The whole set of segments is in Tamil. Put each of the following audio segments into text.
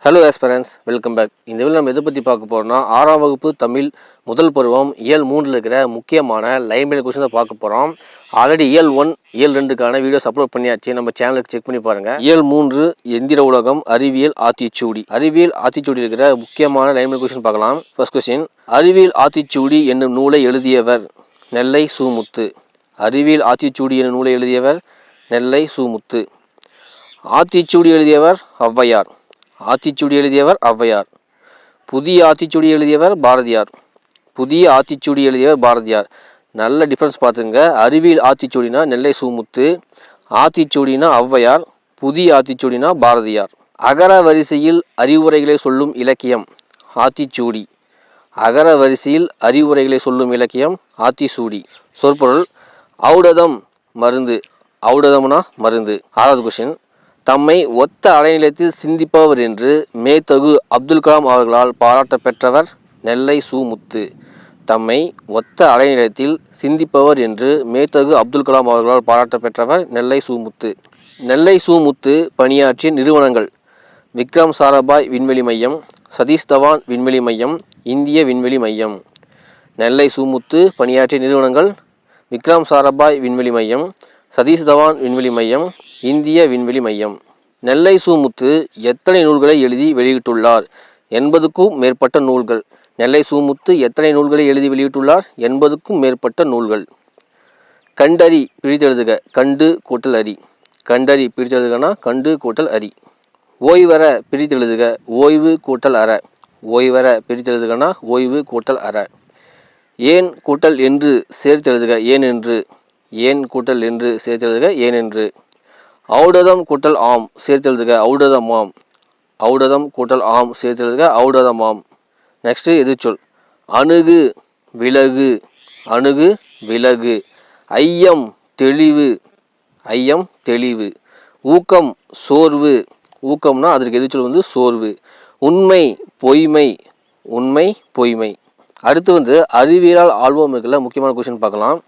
Hello aspirants, welcome back. இந்த வீடியோ நம்ம எதை பற்றி பார்க்க போகிறோம்னா 6ஆம் வகுப்பு தமிழ் முதல் பருவம் இயல் 3 இருக்கிற முக்கியமான லைன்மெயில் கொஸ்டின் தான் பார்க்க போகிறோம். ஆல்ரெடி இயல் 1 இயல் 2க்கான வீடியோஸ் அப்லோட் பண்ணியாச்சு. நம்ம சேனலுக்கு செக் பண்ணி பாருங்கள். இயல் 3 எந்திர உலகம் அறிவியல் ஆத்திச்சூடி. அறிவியல் ஆத்திச்சூடி இருக்கிற முக்கியமான லைன்மெயில் கொஸ்டின் பார்க்கலாம். ஃபர்ஸ்ட் கொஸ்டின், அறிவியல் ஆத்திச்சூடி என்னும் நூலை எழுதியவர் நெல்லை சு.முத்து. அறிவியல் ஆத்திச்சூடி என்னும் நூலை எழுதியவர் நெல்லை சு.முத்து. ஆத்திச்சூடி எழுதியவர் ஔவையார். ஆத்திச்சூடி எழுதியவர் ஔவையார். புதிய ஆத்திச்சூடி எழுதியவர் பாரதியார். புதிய ஆத்திச்சூடி எழுதியவர் பாரதியார். நல்ல டிஃபரன்ஸ் பார்த்துங்க. அறிவியல் ஆத்திச்சூடினா நெல்லை சு.முத்து, ஆத்திச்சூடினா ஔவையார், புதிய ஆத்திச்சூடினா பாரதியார். அகர வரிசையில் அறிவுரைகளை சொல்லும் இலக்கியம் ஆத்திச்சூடி. அகர வரிசையில் அறிவுரைகளை சொல்லும் இலக்கியம் ஆத்திச்சூடி. சொற்பொருள், ஔடதம் மருந்து. ஔடதம்னா மருந்து. 6வது கொஸ்டின், தம்மை ஒத்த அலைநிலையத்தில் சிந்திப்பவர் என்று மேதகு அப்துல் கலாம் அவர்களால் பாராட்ட பெற்றவர் நெல்லை சு.முத்து. தம்மை ஒத்த அலைநிலையத்தில் சிந்திப்பவர் என்று மேதகு அப்துல் கலாம் அவர்களால் பாராட்ட பெற்றவர் நெல்லை சு.முத்து. நெல்லை சு.முத்து பணியாற்றிய நிறுவனங்கள் விக்ரம் சாராபாய் விண்வெளி மையம், சதீஷ் தவான் விண்வெளி மையம், இந்திய விண்வெளி மையம். நெல்லை சு.முத்து பணியாற்றிய நிறுவனங்கள் விக்ரம் சாராபாய் விண்வெளி மையம், சதீஷ் தவான் விண்வெளி மையம், இந்திய விண்வெளி மையம். நெல்லை சு.முத்து எத்தனை நூல்களை எழுதி வெளியிட்டுள்ளார்? 80க்கும் மேற்பட்ட நூல்கள். நெல்லை சு.முத்து எத்தனை நூல்களை எழுதி வெளியிட்டுள்ளார்? 80க்கும் மேற்பட்ட நூல்கள். கண்டறி பிரித்தெழுதுக கண்டு கூட்டல் அரி. கண்டறி பிரித்தெழுதுகனா கண்டு கூட்டல் அரி. ஓய்வற பிரித்தெழுதுக ஓய்வு கூட்டல் அற. ஓய்வற பிரித்தெழுதுகனா ஓய்வு கூட்டல் அற. ஏன் கூட்டல் என்று சேர்த்தெழுதுக ஏன் என்று. ஏன் கூட்டல் என்று சேர்த்தெழுதுக ஏன் என்று. ஔடதம் கூட்டல் ஆம் சேர்த்தெழுதுக ஔடதமாம். ஔடதம் கூட்டல் ஆம் சேர்த்தெழுதுக ஔடதமாம். நெக்ஸ்ட் எதிர்ச்சொல், அணுகு விலகு. அணுகு விலகு. ஐயம் தெளிவு. ஐயம் தெளிவு. ஊக்கம் சோர்வு. ஊக்கம்னா அதற்கு எதிர்ச்சொல் சோர்வு. உண்மை பொய்மை. உண்மை பொய்மை. அடுத்து அறிவியலால் ஆள்வோம் இருக்குல்ல, முக்கியமான கொஸ்டின் பார்க்கலாம்.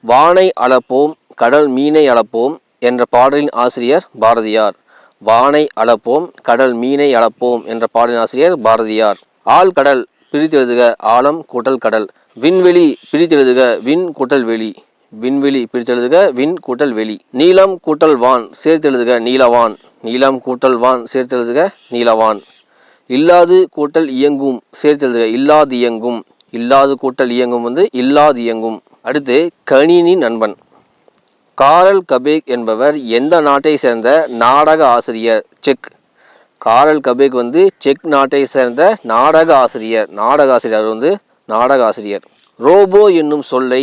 வானை அளப்போம் கடல் மீனை அளப்போம் என்ற பாடலின் ஆசிரியர் பாரதியார். வானை அளப்போம் கடல் மீனை அளப்போம் என்ற பாடலின் ஆசிரியர் பாரதியார். ஆழ்கடல் பிரித்தெழுதுக ஆழம் கூட்டல் கடல். விண்வெளி பிரித்தெழுதுக விண் கூட்டல் வெளி. விண்வெளி பிரித்தெழுதுக விண் கூட்டல் வெளி. நீலம் கூட்டல் வான் சேர்த்தெழுதுக நீலவான். நீலம் கூட்டல் வான் சேர்த்தெழுதுக நீலவான். இல்லாது கூட்டல் இயங்கும் சேர்த்தெழுதுக இல்லாது இயங்கும். இல்லாது கூட்டல் இயங்கும் இல்லாது இயங்கும். அடுத்து கணினி நண்பன். காரல் கபேக் என்பவர் எந்த நாட்டை சேர்ந்த நாடக ஆசிரியர்? செக். காரல் கபேக் செக் நாட்டை சேர்ந்த நாடக ஆசிரியர். நாடக ஆசிரியர் நாடக ஆசிரியர். ரோபோ என்னும் சொல்லை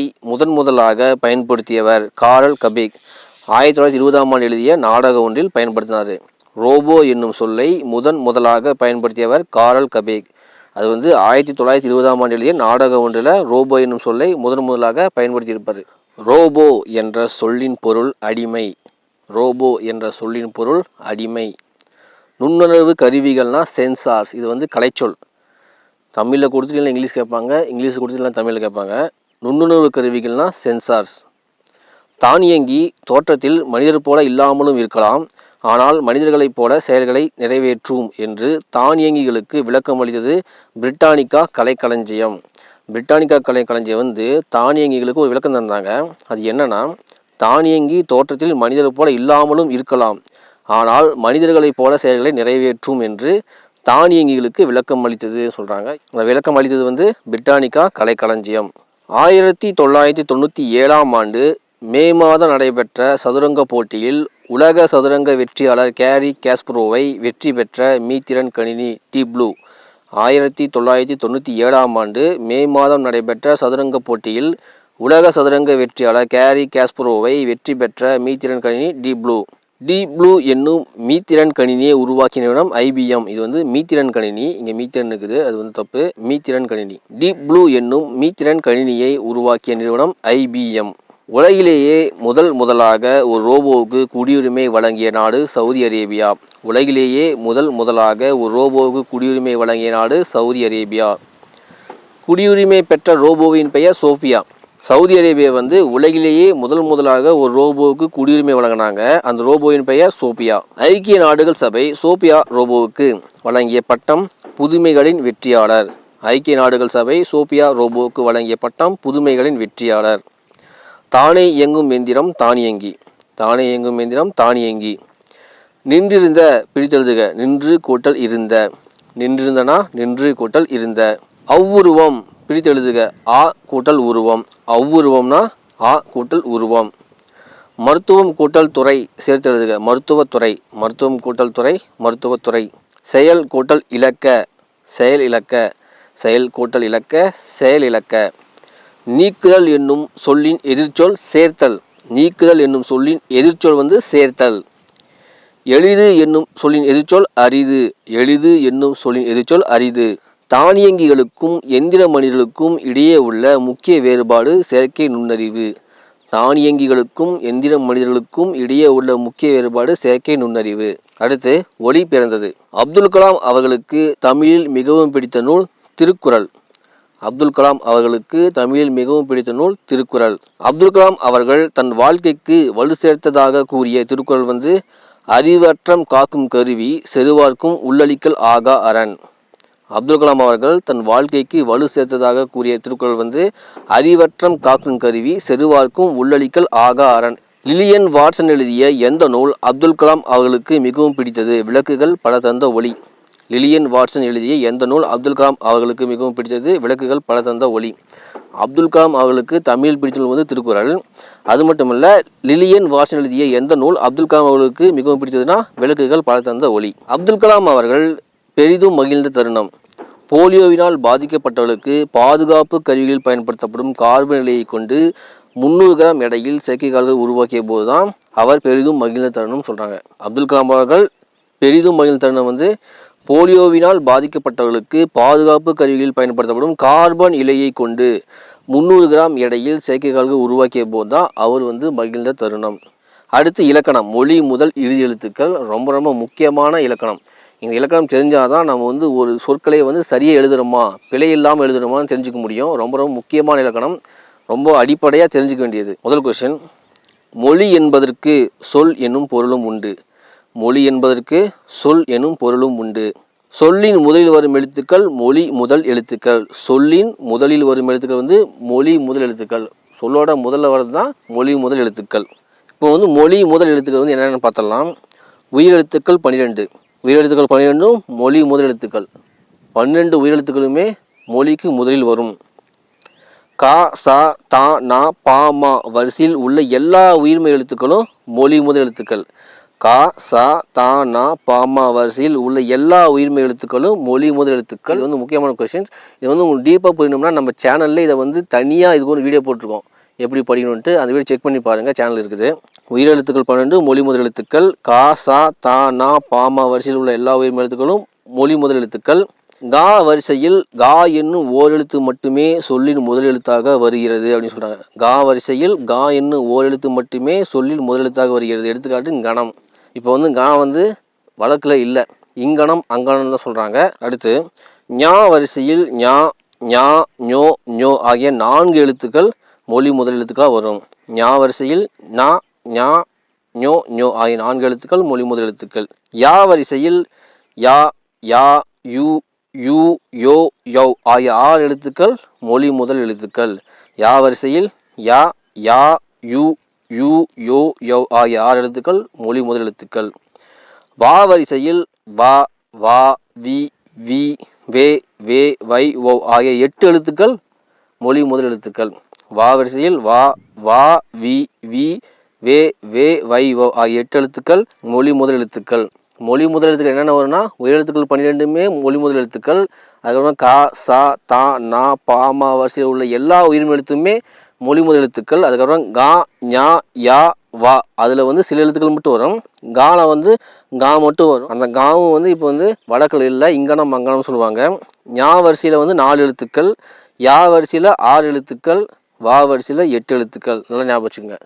முதலாக பயன்படுத்தியவர் காரல் கபேக். 1920ஆம் ஆண்டு எழுதிய நாடகம் ஒன்றில் பயன்படுத்தினார். ரோபோ என்னும் சொல்லை முதலாக பயன்படுத்தியவர் காரல் கபேக். அது 1920ஆம் ஆண்டு எழுதிய நாடகம் ஒன்றில் ரோபோ என்னும் சொல்லை முதலாக பயன்படுத்தியிருப்பார். ரோபோ என்ற சொல்லின் பொருள் அடிமை. ரோபோ என்ற சொல்லின் பொருள் அடிமை. நுண்ணுணர்வு கருவிகள்னா சென்சார்ஸ். இது கலைச்சொல். தமிழில் கொடுத்துட்டு இங்கிலீஷ் கேட்பாங்க, இங்கிலீஷ் கொடுத்துட்டு தமிழில் கேட்பாங்க. நுண்ணுணர்வு கருவிகள்னா சென்சார்ஸ். தானியங்கி தோற்றத்தில் மனிதர் போல இல்லாமலும் இருக்கலாம், ஆனால் மனிதர்களைப் போல செயல்களை நிறைவேற்றும் என்று தானியங்கிகளுக்கு விளக்கம் அளித்தது பிரிட்டானிக்கா கலைக்களஞ்சியம். பிரிட்டானிக்கா கலைக்களஞ்சியம் தானியங்கிகளுக்கு ஒரு விளக்கம் தந்தாங்க. அது என்னன்னா, தானியங்கி தோற்றத்தில் மனிதர் போல இல்லாமலும் இருக்கலாம், ஆனால் மனிதர்களைப் போல செயல்களை நிறைவேற்றும் என்று தானியங்கிகளுக்கு விளக்கம் அளித்தது சொல்றாங்க. அந்த விளக்கம் அளித்தது பிரிட்டானிக்கா கலைக்களஞ்சியம். 1997ஆம் ஆண்டு மே மாதம் நடைபெற்ற சதுரங்க போட்டியில் உலக சதுரங்க வெற்றியாளர் கேரி காஸ்பரோவை வெற்றி பெற்ற மீத்திறன் கணினி டீப் ப்ளூ. 1997ஆம் ஆண்டு மே மாதம் நடைபெற்ற சதுரங்க போட்டியில் உலக சதுரங்க வெற்றியாளர் கேரி காஸ்பரோவை வெற்றி பெற்ற மீத்திறன் கணினி டீப் ப்ளூ. டீப் ப்ளூ என்னும் மீத்திறன் கணினியை உருவாக்கிய நிறுவனம் IBM. இது மீத்திறன் கணினி, இங்கே மீத்திறன் இருக்குது, அது தப்பு. மீத்திறன் கணினி. டீப் ப்ளூ என்னும் மீத்திறன் கணினியை உருவாக்கிய நிறுவனம் IBM. உலகிலேயே முதலாக ஒரு ரோபோவுக்கு குடியுரிமை வழங்கிய நாடு சவுதி அரேபியா. உலகிலேயே முதலாக ஒரு ரோபோவுக்கு குடியுரிமை வழங்கிய நாடு சவுதி அரேபியா. குடியுரிமை பெற்ற ரோபோவின் பெயர் சோஃபியா. சவுதி அரேபியா வந்து உலகிலேயே முதலாக ஒரு ரோபோவுக்கு குடியுரிமை வழங்கினாங்க. அந்த ரோபோவின் பெயர் சோபியா. ஐக்கிய நாடுகள் சபை சோபியா ரோபோவுக்கு வழங்கிய பட்டம் புதுமைகளின் வெற்றியாளர். ஐக்கிய நாடுகள் சபை சோபியா ரோபோவுக்கு வழங்கிய பட்டம் புதுமைகளின் வெற்றியாளர். தானே இயங்கும் எந்திரம் தானியங்கி. தானே இயங்கும் எந்திரம் தானியங்கி. நின்றிருந்த பிரித்தெழுதுக. நின்று கூட்டல் இருந்த. நின்றிருந்தனா நின்று கூட்டல் இருந்த. அவ்வுருவம் பிரித்தெழுதுக. ஆ கூட்டல் உருவம். அவ்வுருவம்னா ஆ கூட்டல் உருவம். மருத்துவம் கூட்டல் துறை சேர்த்தெழுதுக. மருத்துவத்துறை. மருத்துவம் கூட்டல் துறை மருத்துவத்துறை. செயல் கூட்டல் இலக்க. செயல் இலக்க. செயல் கூட்டல் இலக்க செயல் இலக்க. நீக்குதல் என்னும் சொல்லின் எதிர்ச்சொல் சேர்த்தல். நீக்குதல் என்னும் சொல்லின் எதிர்ச்சொல் வந்து சேர்த்தல். எளிது என்னும் சொல்லின் எதிர்ச்சொல் அரிது. எளிது என்னும் சொல்லின் எதிர்ச்சொல் அரிது. தானியங்கிகளுக்கும் எந்திர மனிதர்களுக்கும் இடையே உள்ள முக்கிய வேறுபாடு செயற்கை நுண்ணறிவு. தானியங்கிகளுக்கும் எந்திர மனிதர்களுக்கும் இடையே உள்ள முக்கிய வேறுபாடு செயற்கை நுண்ணறிவு. அடுத்து ஒளி பிறந்தது. அப்துல் கலாம் அவர்களுக்கு தமிழில் மிகவும் பிடித்த நூல் திருக்குறள். அப்துல் கலாம் அவர்களுக்கு தமிழில் மிகவும் பிடித்த நூல் திருக்குறள். அப்துல் கலாம் அவர்கள் தன் வாழ்க்கைக்கு வலு சேர்த்ததாக கூறிய திருக்குறள் வந்து அறிவற்றம் காக்கும் கருவி செருவார்க்கும் உள்ளளிக்கல் ஆகா அரண். அப்துல் கலாம் அவர்கள் தன் வாழ்க்கைக்கு வலு சேர்த்ததாக கூறிய திருக்குறள் வந்து அறிவற்றம் காக்கும் கருவி செருவார்க்கும் உள்ளளிக்கல் ஆகா அரண். லிலியன் வாட்சன் எழுதிய எந்த நூல் அப்துல் கலாம் அவர்களுக்கு மிகவும் பிடித்தது? விளக்குகள் பல தந்த ஒளி. லிலியன் வாட்சன் எழுதிய எந்த நூல் அப்துல் கலாம் அவர்களுக்கு மிகவும் பிடித்தது? விளக்குகள் பல தந்த ஒளி. அப்துல் கலாம் அவர்களுக்கு தமிழில் பிடித்த நூல் வந்து திருக்குறள். அது மட்டுமல்ல, லிலியன் வாட்சன் எழுதிய எந்த நூல் அப்துல் கலாம் அவர்களுக்கு மிகவும் பிடித்ததுன்னா விளக்குகள் பல தந்த ஒளி. அப்துல் கலாம் அவர்கள் பெரிதும் மகிழ்ந்த தருணம். போலியோவினால் பாதிக்கப்பட்டவர்களுக்கு பாதுகாப்பு கருவிகளில் பயன்படுத்தப்படும் கார்பன் நிலையை கொண்டு 300 கிராம் எடையில் செயற்கைக்கால்கள் உருவாக்கிய போதுதான் அவர் பெரிதும் மகிழ்ந்த தருணம் சொல்றாங்க. அப்துல் கலாம் அவர்கள் பெரிதும் மகிழ்ந்த தருணம் வந்து போலியோவினால் பாதிக்கப்பட்டவர்களுக்கு பாதுகாப்பு கருவிகளில் பயன்படுத்தப்படும் கார்பன் இலையை கொண்டு 300 கிராம் எடையில் செயற்கைக்கால்கள் உருவாக்கிய போதுதான் அவர் வந்து மகிழ்ந்த தருணம். அடுத்து இலக்கணம். மொழி முதல் இறுதி எழுத்துக்கள் ரொம்ப ரொம்ப முக்கியமான இலக்கணம். இந்த இலக்கணம் தெரிஞ்சாதான் நம்ம வந்து ஒரு சொற்களை வந்து சரியாக எழுதுகிறோமா பிழை இல்லாமல் எழுதுகிறோமான்னு தெரிஞ்சுக்க முடியும். ரொம்ப ரொம்ப முக்கியமான இலக்கணம். ரொம்ப அடிப்படையாக தெரிஞ்சுக்க வேண்டியது. முதல் கொஸ்டின், மொழி என்பதற்கு சொல் என்னும் பொருளும் உண்டு. மொழி என்பதற்கு சொல் எனும் பொருளும் உண்டு. சொல்லின் முதலில் வரும் எழுத்துக்கள் மொழி முதல் எழுத்துக்கள். சொல்லின் முதலில் வரும் எழுத்துக்கள் வந்து மொழி முதல் எழுத்துக்கள். சொல்லோட முதல்ல வர்றது தான் மொழி முதல் எழுத்துக்கள். இப்போ வந்து மொழி முதல் எழுத்துக்கள் வந்து என்னென்னு பார்த்தலாம். உயிரெழுத்துக்கள் 12. உயிரெழுத்துக்கள் 12ம் மொழி முதல் எழுத்துக்கள். 12 உயிரெழுத்துக்களுமே மொழிக்கு முதலில் வரும். கா சா தா நா பா மா வரிசையில் உள்ள எல்லா உயிர்மை எழுத்துக்களும் மொழி முதல் எழுத்துக்கள். கா சா தா நா பா மா வரிசையில் உள்ள எல்லா உயிர்மை எழுத்துக்களும் மொழி முதல் எழுத்துக்கள். இது வந்து முக்கியமான கொஸ்டின்ஸ். இது வந்து உங்களுக்கு டீப்பாக புரியணும்னா நம்ம சேனலில் இதை வந்து தனியாக இதுக்கு ஒரு வீடியோ போட்டிருக்கோம், எப்படி படிக்கணும்ட்டு. அந்த வீடியோ செக் பண்ணி பாருங்கள், சேனல் இருக்குது. உயிரெழுத்துக்கள் 12 மொழி முதல் எழுத்துக்கள். கா சா தா நா பா மா வரிசையில் உள்ள எல்லா உயிர்மை எழுத்துக்களும் மொழி முதல் எழுத்துக்கள். கா வரிசையில் கா என்னும் ஓர் எழுத்து மட்டுமே சொல்லின் முதல் எழுத்தாக வருகிறது அப்படின்னு சொல்கிறாங்க. கா வரிசையில் கா என்னும் ஓர் எழுத்து மட்டுமே சொல்லின் முதல் எழுத்தாக வருகிறது. எடுத்துக்காட்டு கணம். இப்போ வந்து கா வந்து வழக்கில் இல்லை, இங்கனம் அங்கனம் தான் சொல்கிறாங்க. அடுத்து ஞா வரிசையில் ஞா ஞா ஞோ ஞோ ஆகிய 4 எழுத்துக்கள் மொழி முதல் எழுத்துக்களாக வரும். ஞா வரிசையில் நா ஞா ஞோ ஞோ ஆகிய 4 எழுத்துக்கள் மொழி முதல் எழுத்துக்கள். யா வரிசையில் யா யா யூ யூ யோ யோ ஆகிய 6 எழுத்துக்கள் மொழி முதல் எழுத்துக்கள். யா வரிசையில் யா யா யூ யூ யோ யோ ஆகிய 6 எழுத்துக்கள் மொழி முதல் எழுத்துக்கள். வா வரிசையில் வா வா வி வி வே வே வை ஓ ஆகிய 8 எழுத்துக்கள் மொழி முதல் எழுத்துக்கள். வா வரிசையில் வா வா வி வி வே வே வை ஓ ஆகிய 8 எழுத்துக்கள் மொழி முதல் எழுத்துக்கள். மொழி முதல் எழுத்துக்கள் என்னென்ன வரும்னா உயிரெழுத்துக்கள் 12மே மொழி முதல் எழுத்துக்கள். அதுக்கப்புறம் கா சா தா நா பா மா வரிசையில் உள்ள எல்லா உயிர்மை எழுத்துமே மொழி முதல் எழுத்துக்கள். அதுக்கப்புறம் கா ஞா யா வா அதில் வந்து சில எழுத்துக்கள் மட்டும் வரும். கால வந்து கா மட்டும் வரும். அந்த காவும் வந்து இப்போ வந்து வழக்கில் இல்லை, இங்கனம் அங்கனம் சொல்லுவாங்க. ஞா வரிசையில் வந்து 4 எழுத்துக்கள். யா வரிசையில் 6 எழுத்துக்கள். வா வரிசையில் 8 எழுத்துக்கள். நல்லா ஞாபகம் வச்சுக்கோங்க.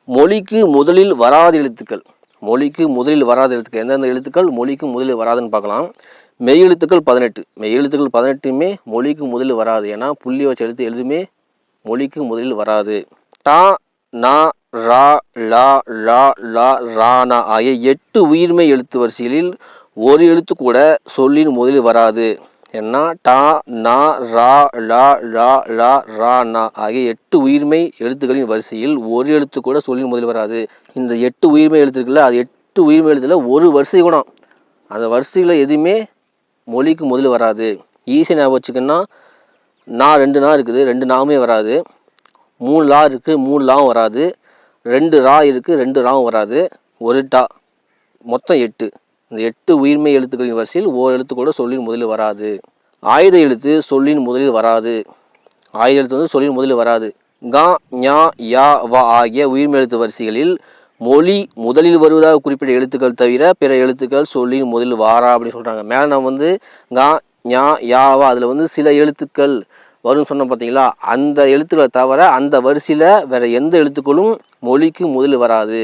மொழிக்கு முதலில் வராத எழுத்துக்கள். மொழிக்கு முதலில் வராத எழுத்துக்கள் எந்தெந்த எழுத்துக்கள் மொழிக்கு முதலில் வராதுன்னு பார்க்கலாம். மெய் எழுத்துக்கள் 18. மெய் எழுத்துக்கள் 18மே மொழிக்கு முதலில் வராது. ஏன்னா புள்ளி வச்ச எழுத்து எதுவுமே மொழிக்கு முதலில் வராது. டா, நா, ரா, லா, லா, லா, ரானா ஆகிய 8 உயிர்மெய் எழுத்து வரிசைகளில் ஒரு எழுத்து கூட சொல்லின் முதலில் வராது. ஏன்னா டா, நா, ரா, லா, லா, லா, ரானா ஆகிய 8 உயிர்மெய் எழுத்துக்களின் வரிசையில் ஒரு எழுத்து கூட சொல்லின் முதலில் வராது. இந்த 8 உயிர்மெய் எழுத்துக்கள் அது 8 உயிர்மெய் எழுத்துல ஒரு வரிசை கூட அந்த வரிசையில் எதுவுமே மொழிக்கு முதலில் வராது. ஈஸியாக ஞாபகம் வச்சுக்கன்னா, நா 2 நா இருக்குது, 2 நாவுமே வராது. 3 லா இருக்குது, 3 லாவும் வராது. 2 ரா இருக்குது, 2 ராவும் வராது. ஒரு டா, மொத்தம் 8. இந்த 8 உயிர்மெய் எழுத்துக்களின் வரிசையில் ஓர் எழுத்து கூட சொல்லின் முதலில் வராது. ஆயுத எழுத்து சொல்லின் முதலில் வராது. ஆயுத எழுத்து வந்து சொல்லின் முதலில் வராது. கா, ஞா, யா, வா ஆகிய உயிர்மெய் எழுத்து வரிசைகளில் மொழி முதலில் வருவதாக குறிப்பிட்ட எழுத்துக்கள் தவிர பிற எழுத்துக்கள் சொல்லின் முதலில் வாரா அப்படின்னு சொல்கிறாங்க. மேலே நம்ம வந்து கா, ஞா, யாவா அதில் வந்து சில எழுத்துக்கள் வரும்னு சொன்ன பார்த்தீங்களா, அந்த எழுத்துக்களை தவிர அந்த வரிசையில் வேறு எந்த எழுத்துக்களும் மொழிக்கு முதலில் வராது.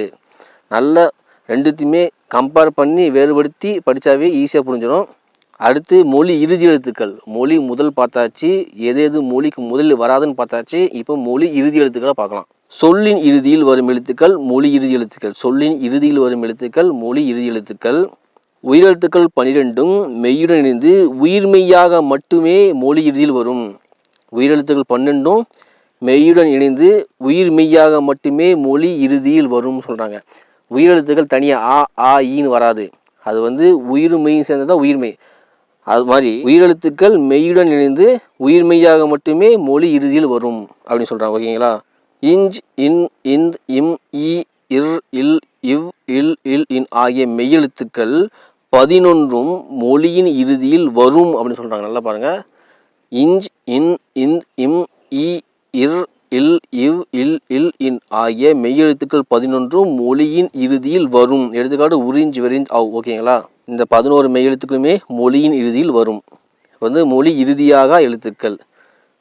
நல்ல ரெண்டுத்தையுமே கம்பேர் பண்ணி வேறுபடுத்தி படித்தாவே ஈஸியாக புரிஞ்சிடும். அடுத்து மொழி இறுதி எழுத்துக்கள். மொழி முதல் பார்த்தாச்சு, எது எது மொழிக்கு முதலில் வராதுன்னு பார்த்தாச்சு. இப்போ மொழி இறுதி எழுத்துக்களை பார்க்கலாம். சொல்லின் இறுதியில் வரும் எழுத்துக்கள் மொழி இறுதி எழுத்துக்கள். சொல்லின் இறுதியில் வரும் எழுத்துக்கள் மொழி இறுதி எழுத்துக்கள். உயிரெழுத்துக்கள் 12ம் மெய்யுடன் இணைந்து உயிர்மெய்யாக மட்டுமே மொழி இறுதியில் வரும். உயிரெழுத்துக்கள் 12ம் மெய்யுடன் இணைந்து உயிர் மெய்யாக மட்டுமே மொழி இறுதியில் வரும்னு சொல்கிறாங்க. உயிரெழுத்துக்கள் தனியாக ஆ, ஆ, ஈன்னு வராது. அது வந்து உயிர் மெய்யும் சேர்ந்ததான் உயிர்மெய். அது மாதிரி உயிரெழுத்துக்கள் மெய்யுடன் இணைந்து உயிர்மெய்யாக மட்டுமே மொழி இறுதியில் வரும் அப்படின்னு சொல்கிறாங்க. ஓகேங்களா. இஞ்ச், இன், இந்த், இம், இ, இர், இல், இவ், இல், இல், இன் ஆகிய மெய்யெழுத்துக்கள் 11ம் மொழியின் இறுதியில் வரும் அப்படின்னு சொல்கிறாங்க. நல்லா பாருங்கள். இஞ்ச், இன், இந்த், இம், இ, இர், இல், இவ், இல், இல், இன் ஆகிய மெய்யெழுத்துக்கள் 11ம் மொழியின் இறுதியில் வரும். எடுத்துக்காட்டு உறிஞ்ச், வெறிஞ்ச், அவ். ஓகேங்களா. இந்த 11 மெய்யெழுத்துக்களுமே மொழியின் இறுதியில் வரும். வந்து மொழி இறுதியாக எழுத்துக்கள்.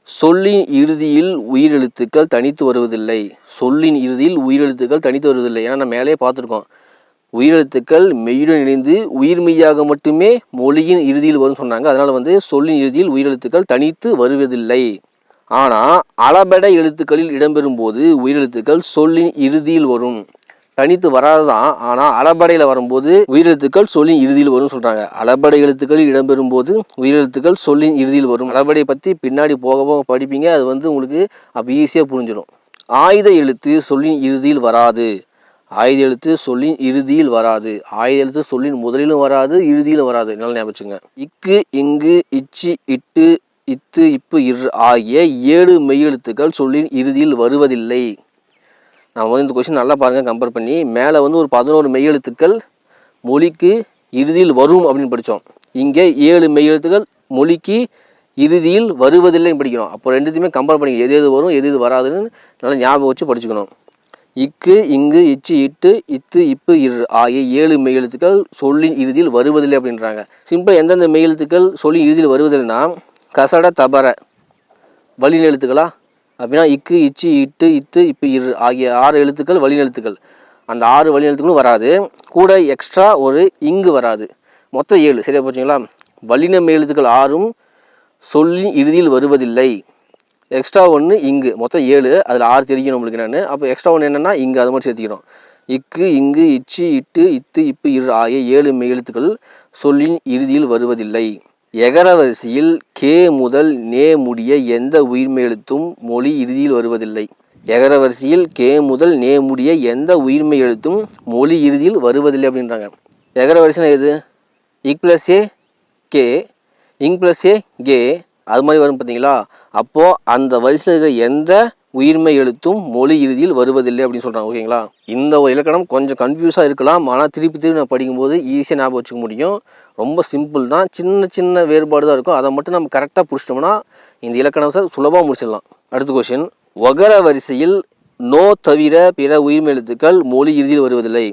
சொல்லின் இறுதியில் உயிரெழுத்துக்கள் தனித்து வருவதில்லை. சொல்லின் இறுதியில் உயிரெழுத்துக்கள் தனித்து வருவதில்லை. ஏன்னா நம்ம மேலே பார்த்துருக்கோம், உயிரெழுத்துக்கள் மெய்யுடன் இணைந்து உயிர்மெய்யாக மட்டுமே மொழியின் இறுதியில் வரும்னு சொன்னாங்க. அதனால் வந்து சொல்லின் இறுதியில் உயிரெழுத்துக்கள் தனித்து வருவதில்லை. ஆனால் அளபெடை எழுத்துக்களில் இடம்பெறும் போது உயிரெழுத்துக்கள் சொல்லின் இறுதியில் வரும். தனித்து வராதுதான், ஆனால் அளபடையில் வரும்போது உயிரெழுத்துக்கள் சொல்லின் இறுதியில் வரும்னு சொல்கிறாங்க. அளபடை எழுத்துக்களில் இடம்பெறும் போது உயிரெழுத்துக்கள் சொல்லின் இறுதியில் வரும். அளபடையை பற்றி பின்னாடி போக படிப்பீங்க, அது வந்து உங்களுக்கு அப்போ ஈஸியாக புரிஞ்சிடும். ஆயுத எழுத்து சொல்லின் இறுதியில் வராது. ஆயுத எழுத்து சொல்லின் இறுதியில் வராது. ஆயுத எழுத்து சொல்லின் முதலிலும் வராது, இறுதியிலும் வராது. நல்லா ஞாபகம் வச்சுங்க. இக்கு, இங்கு, இச்சி, இட்டு, இத்து, இப்பு, இர் ஆகிய 7 மெய்யெழுத்துக்கள் சொல்லின் இறுதியில் வருவதில்லை. நான் வந்து இந்த கொஸ்டின் நல்லா பாருங்கள், கம்பேர் பண்ணி. மேலே வந்து ஒரு 11 மெய்யெழுத்துக்கள் மொழிக்கு இறுதியில் வரும் அப்படின்னு படித்தோம். இங்கே 7 மெய்யெழுத்துக்கள் மொழிக்கு இறுதியில் வருவதில்லைன்னு படிக்கிறோம். அப்போ ரெண்டுத்தையுமே கம்பேர் பண்ணி எது எது வரும் எது எது வராதுன்னு நல்லா ஞாபகம் வச்சு படிச்சுக்கணும். இக்கு, இங்கு, இச்சு, இட்டு, இத்து, இப்பு, இர் ஆகிய 7 மெய்யெழுத்துக்கள் சொல்லின் இறுதியில் வருவதில்லை அப்படின்றாங்க. சிம்பிளாக எந்தெந்த மெய்யெழுத்துக்கள் சொல்லின் இறுதியில் வருவதில்லைன்னா, கசட, தபர வலின எழுத்துக்களா அப்படின்னா இக்கு, இச்சு, இட்டு, இத்து, இப்பு, இர் ஆகிய 6 எழுத்துக்கள் வலின எழுத்துக்கள். அந்த 6 வலின எழுத்துக்களும் வராது. கூட எக்ஸ்ட்ரா ஒரு இங்கு வராது. மொத்தம் 7. சரியா போச்சுங்களா. வலின மெய்யெழுத்துக்கள் 6ம் சொல்லின் இறுதியில் வருவதில்லை. எக்ஸ்ட்ரா 1 இங்கு, மொத்தம் 7. அதில் 6 தெரியும் நம்மளுக்கு. நான் அப்போ எக்ஸ்ட்ரா 1 என்னென்னா இங்கு, அது மட்டும் சேர்த்துக்கிறோம். இக்கு, இங்கு, இச்சு, இட்டு, இத்து, இப்பு, இர் ஆகிய 7 மெய்யெழுத்துக்கள் சொல்லின் இறுதியில் வருவதில்லை. எகர வரிசையில் கே முதல் நே முடிய எந்த உயிர்மெய் எழுத்தும் மொழி இறுதியில் வருவதில்லை. எகர வரிசையில் கே முதல் நே முடிய எந்த உயிர்மெய் எழுத்தும் மொழி இறுதியில் வருவதில்லை அப்படின்றாங்க. எகர வரிசைனா எது? இக் ப்ளஸ் ஏ கே, இங் ப்ளஸ் ஏ கே, அது மாதிரி வரும் பார்த்தீங்களா. அப்போது அந்த வரிசையில் இருக்கிற எந்த உயிர்மெய் எழுத்தும் மொழி இறுதியில் வருவதில்லை அப்படின்னு சொல்கிறாங்க. ஓகேங்களா. இந்த ஒரு இலக்கணம் கொஞ்சம் கன்ஃபியூஸாக இருக்கலாம், ஆனால் திருப்பி நான் படிக்கும்போது ஈஸியாக ஞாபகம் வச்சுக்க முடியும். ரொம்ப சிம்பிள் தான், சின்ன சின்ன வேறுபாடு தான் இருக்கும். அதை மட்டும் நம்ம கரெக்டாக பிடிச்சிட்டோம்னா இந்த இலக்கணம் சுலபமாக முடிச்சிடலாம். அடுத்த கொஸ்டின், ஒகர வரிசையில் நோ தவிர பிற உயிர்மெய் எழுத்துக்கள் மொழி இறுதியில் வருவதில்லை.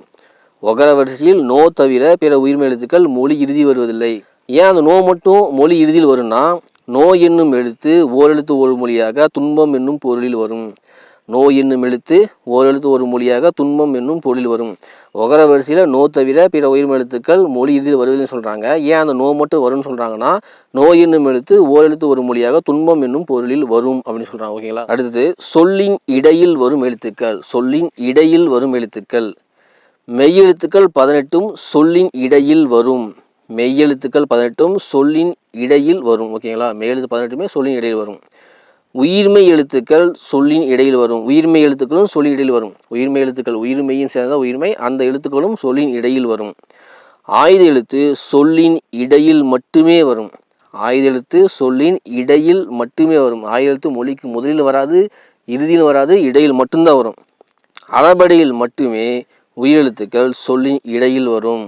ஒகர வரிசையில் நோ தவிர பிற உயிர்மெய் எழுத்துக்கள் மொழி இறுதி வருவதில்லை. ஏன் அந்த நோ மட்டும் மொழி இறுதியில் வரும்னா, நோ என்னும் எழுத்து ஓரெழுத்து ஒரு மொழியாக துன்பம் என்னும் பொருளில் வரும். நோய் என்னும் எழுத்து ஓரெழுத்து ஒரு மொழியாக துன்பம் என்னும் பொருளில் வரும். ஒகர வரிசையில் நோ தவிர பிற உயிர் எழுத்துக்கள் மொழி இறுதியில் வருவதுன்னு சொல்கிறாங்க. ஏன் அந்த நோ மட்டும் வரும்னு சொல்கிறாங்கன்னா, நோய் என்னும் எழுத்து ஓரெழுத்து ஒரு மொழியாக துன்பம் என்னும் பொருளில் வரும் அப்படின்னு சொல்கிறாங்க. ஓகேங்களா. அடுத்தது சொல்லின் இடையில் வரும் எழுத்துக்கள். சொல்லின் இடையில் வரும் எழுத்துக்கள். மெய்யெழுத்துக்கள் 18ம் சொல்லின் இடையில் வரும். மெய்யெழுத்துக்கள் 18ம் சொல்லின் இடையில் வரும். ஓகேங்களா. மெய்யெழுத்து 18மே சொல்லின் இடையில் வரும். உயிர்மை எழுத்துக்கள் சொல்லின் இடையில் வரும். உயிர்மை எழுத்துக்களும் சொல்லின் இடையில் வரும். உயிர்மை எழுத்துக்கள் உயிர்மையும் சேர்ந்த உயிர்மை, அந்த எழுத்துக்களும் சொல்லின் இடையில் வரும். ஆயுத எழுத்து சொல்லின் இடையில் மட்டுமே வரும். ஆயுத எழுத்து சொல்லின் இடையில் மட்டுமே வரும். ஆயுத எழுத்து மொழிக்கு முதலில் வராது, இறுதியில் வராது, இடையில் மட்டும்தான் வரும். அளபடியில் மட்டுமே உயிரெழுத்துக்கள் சொல்லின் இடையில் வரும்.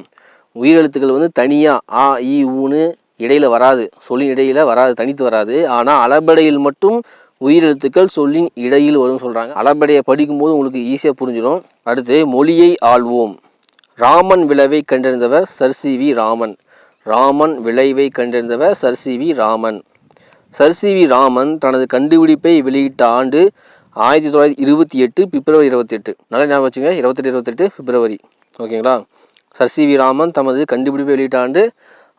உயிரெழுத்துக்கள் வந்து தனியாக ஆ இ ஊன்னு இடையில வராது, சொல்லின் இடையில வராது, தனித்து வராது. ஆனால் அளபடையில் மட்டும் உயிரெழுத்துக்கள் சொல்லின் இடையில் வரும்னு சொல்கிறாங்க. அளபடையை படிக்கும்போது உங்களுக்கு ஈஸியாக புரிஞ்சிடும். அடுத்து மொழியை ஆள்வோம். ராமன் விளைவை கண்டறிந்தவர் Sir C V Raman. Raman விளைவை கண்டறிந்தவர் Sir C V Raman. Sir C V Raman தனது கண்டுபிடிப்பை வெளியிட்ட ஆண்டு 1928 பிப்ரவரி 28. நல்லா ஞாபகம் வச்சுங்க, 28 பிப்ரவரி. ஓகேங்களா. சர் சி வி ராமன் தமது கண்டுபிடிப்பை வெளியிட்ட ஆண்டு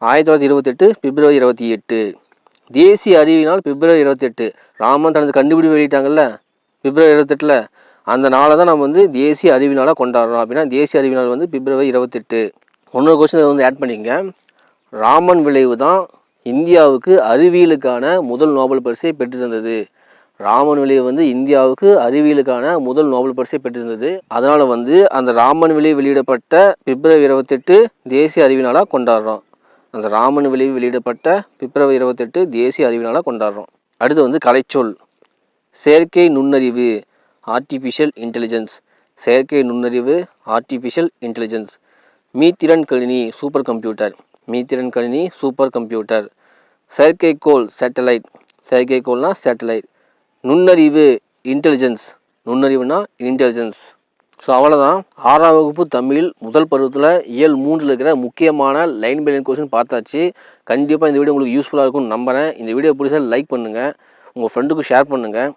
1928 பிப்ரவரி 28. தேசிய அறிவியல் நாள் பிப்ரவரி 28. ராமன் தனது கண்டுபிடிப்பு வெளியிட்டாங்கல்ல பிப்ரவரி 28, அந்த நாளை தான் நம்ம வந்து தேசிய அறிவியல் நாளாக கொண்டாடுறோம். அப்படின்னா தேசிய அறிவியல் நாள் வந்து பிப்ரவரி 28. இன்னொரு கொஸ்டின் வந்து ஆட் பண்ணிக்கங்க. ராமன் விளைவு தான் இந்தியாவுக்கு அறிவியலுக்கான முதல் நோபல் பரிசை பெற்று தந்தது. ராமன் விளைவு வந்து இந்தியாவுக்கு அறிவியலுக்கான முதல் நோபல் பரிசை பெற்றிருந்தது. அதனால வந்து அந்த ராமன் விளைவு வெளியிடப்பட்ட பிப்ரவரி 28 தேசிய அறிவியல் நாளாக கொண்டாடுறோம். அந்த ராமன் விளைவு வெளியிடப்பட்ட பிப்ரவரி 28 தேசிய அறிவியல் நாளாக கொண்டாடுறோம். அடுத்து வந்து கலைச்சொல். செயற்கை நுண்ணறிவு, ஆர்டிஃபிஷியல் இன்டெலிஜென்ஸ். செயற்கை நுண்ணறிவு, ஆர்டிஃபிஷியல் இன்டெலிஜென்ஸ். மீத்திறன் கணினி, சூப்பர் கம்ப்யூட்டர். மீத்திறன் கணினி, சூப்பர் கம்ப்யூட்டர். செயற்கைக்கோள், சேட்டலைட். செயற்கைக்கோள்னா சேட்டலைட். நுண்ணறிவு, இன்டெலிஜென்ஸ். நுண்ணறிவுனா இன்டெலிஜென்ஸ். ஸோ அவ்வளோதான். 6ஆம் வகுப்பு தமிழ் முதல் பருவத்தில் இயல் 3 இருக்கிற முக்கியமான லைன் பை லைன் கொஸ்டின் பார்த்தாச்சு. கண்டிப்பாக இந்த வீடியோ உங்களுக்கு யூஸ்ஃபுல்லாக இருக்கும்னு நம்புகிறேன். இந்த வீடியோ பிடிச்சா லைக் பண்ணுங்கள், உங்கள் ஃப்ரெண்டுக்கு ஷேர் பண்ணுங்கள்,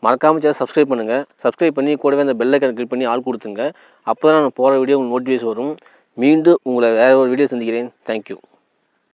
மறக்காமல் சேனல் சப்ஸ்கிரைப் பண்ணுங்கள். சப்ஸ்கிரைப் பண்ணி கூடவே அந்த பெல் ஐக்கான் கிளிக் பண்ணி ஆள் கொடுத்துங்க. அப்போ தான் நான் போகிற வீடியோ உங்களுக்கு நோட்டிஃபிகேஷன் வரும். மீண்டும் உங்களை வேறு ஒரு வீடியோ சந்திக்கிறேன். தேங்க்யூ.